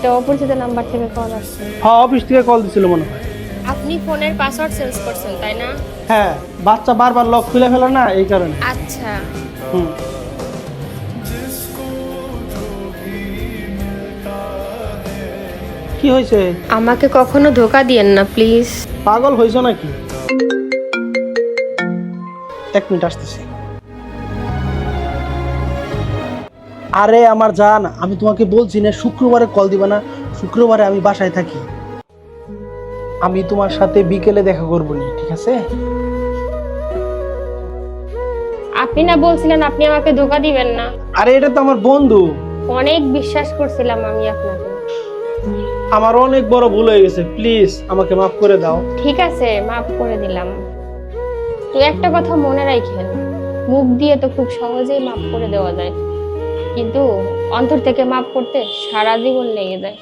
একটা অপরিচিত নাম্বার থেকে কল আসছে। হ্যাঁ, অফিস থেকে কল দিছিল মনে হয়। আপনি ফোনের পাসওয়ার্ড চেঞ্জ করছেন তাই না? হ্যাঁ, বাচ্চা বারবার লক খুলে ফেলে না, এই কারণে। আচ্ছা। হুম। কি হয়েছে? আমাকে কখনো ধোকা দিয়েন না প্লিজ। পাগল হয়েছ নাকি? এক মিনিট আসতেছি। আরে আমার জান, আমি তোমাকে বলছি না শুক্রবারে কল দিবা না? শুক্রবারে আমি বাসায় থাকি। আমি তোমার সাথে বিকেলে দেখা করবো নি, ঠিক আছে? আপনি না বলছিলেন আপনি আমাকে ধোকা দিবেন না? আরে এটা তো আমার বন্ধু। অনেক বিশ্বাস করছিলাম আমি আপনাকে। আমার অনেক বড় ভুল হয়ে গেছে, প্লিজ আমাকে মাফ করে দাও। ঠিক আছে, মাফ করে দিলাম। তো একটা কথা মনে রাখেন, মুখ দিয়ে তো খুব সহজেই মাফ করে দেওয়া যায়, কিন্তু অন্তর থেকে মাফ করতে সারা জীবন লেগে যায়।